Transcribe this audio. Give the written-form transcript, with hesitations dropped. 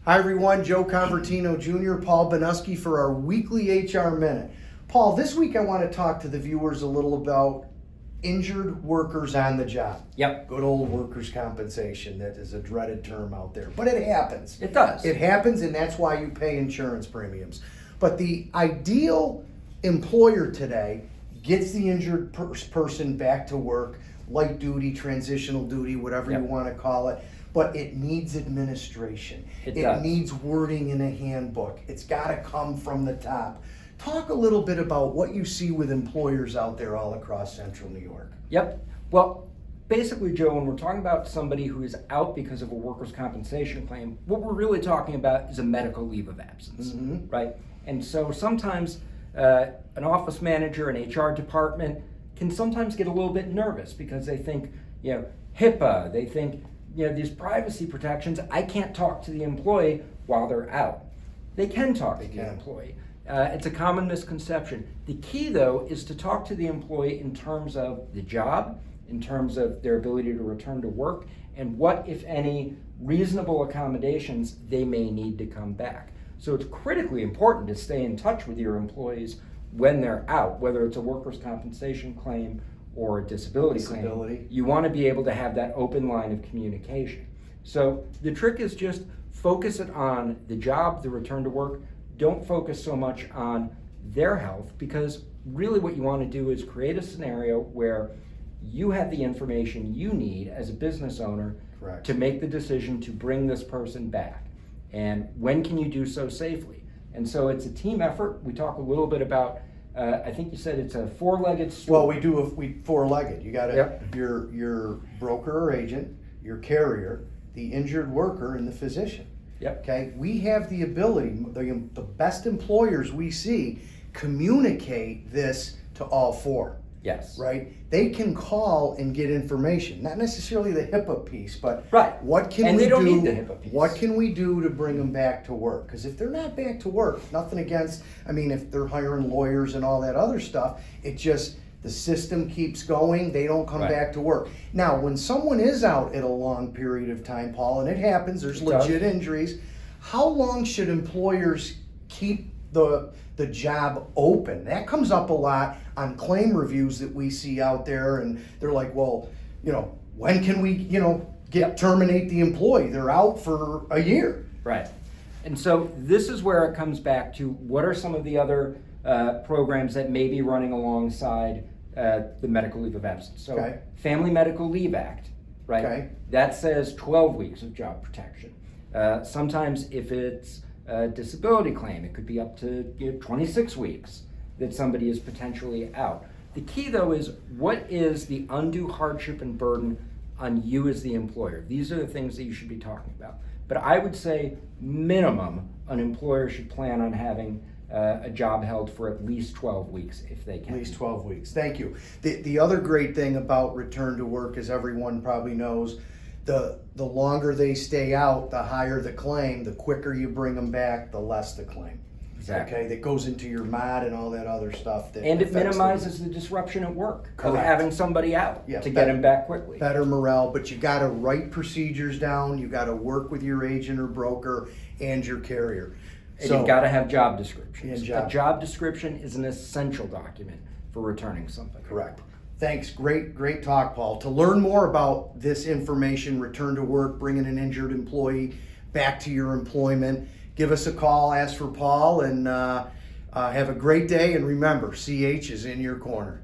Hi everyone, Joe Convertino Jr., Paul Banuski for our weekly HR Minute. Paul, this week I want to talk to the viewers a little about injured workers on the job. Yep. Good old workers' compensation, that is a dreaded term out there, but it happens. It does. It happens, and that's why you pay insurance premiums. But the ideal employer today gets the injured person back to work, light duty, transitional duty, whatever you want to call it. But it needs administration. It does. Needs wording in a handbook. It's got to come from the top. Talk a little bit about what you see with employers out there all across central New York. Yep. Well, basically, Joe, when we're talking about somebody who is out because of a workers' compensation claim, what we're really talking about is a medical leave of absence, right? And so sometimes an office manager, an HR department can sometimes get a little bit nervous because they think, HIPAA, they think, these privacy protections, I can't talk to the employee while they're out. They can talk to the employee. It's a common misconception. The key, though, is to talk to the employee in terms of the job, in terms of their ability to return to work, and what, if any, reasonable accommodations they may need to come back. So it's critically important to stay in touch with your employees when they're out, whether it's a workers' compensation claim or a disability claim. You want to be able to have that open line of communication. So the trick is just focus it on the job, the return to work. Don't focus so much on their health, because really what you want to do is create a scenario where you have the information you need as a business owner to make the decision to bring this person back. And when can you do so safely? And so it's a team effort. We talk a little bit about I think you said it's a four-legged stool. Well, we four-legged. You got your broker or agent, your carrier, the injured worker, and the physician. Yep. Okay. We have the ability. The best employers we see communicate this to all four. Yes. Right? They can call and get information. Not necessarily the HIPAA piece, but what can and we they don't do? Need the HIPAA piece. What can we do to bring them back to work? Because if they're not back to work, nothing against, if they're hiring lawyers and all that other stuff, it just, the system keeps going, they don't come back to work. Now, when someone is out at a long period of time, Paul, and it happens, there's legit injuries, how long should employers keep the job open? That comes up a lot on claim reviews that we see out there, and they're like, well, when can we, terminate the employee? They're out for a year. Right. And so this is where it comes back to what are some of the other programs that may be running alongside the medical leave of absence. So Family Medical Leave Act, right? That says 12 weeks of job protection. Sometimes if it's a disability claim, it could be up to 26 weeks that somebody is potentially out. The key, though, is what is the undue hardship and burden on you as the employer? These are the things that you should be talking about. But I would say minimum, an employer should plan on having a job held for at least 12 weeks if they can. At least 12 weeks. Thank you. The other great thing about return to work, as everyone probably knows, the longer they stay out, the higher the claim. The quicker you bring them back, the less the claim. Exactly. Okay, that goes into your mod and all that other stuff. And it minimizes the disruption at work of having somebody out to get them back quickly. Better morale, but you got to write procedures down. You got to work with your agent or broker and your carrier. And you've got to have job descriptions. A job description is an essential document for returning something. Correct. Thanks. Great talk, Paul. To learn more about this information, return to work, bringing an injured employee back to your employment, give us a call, ask for Paul, and have a great day. And remember, CH is in your corner.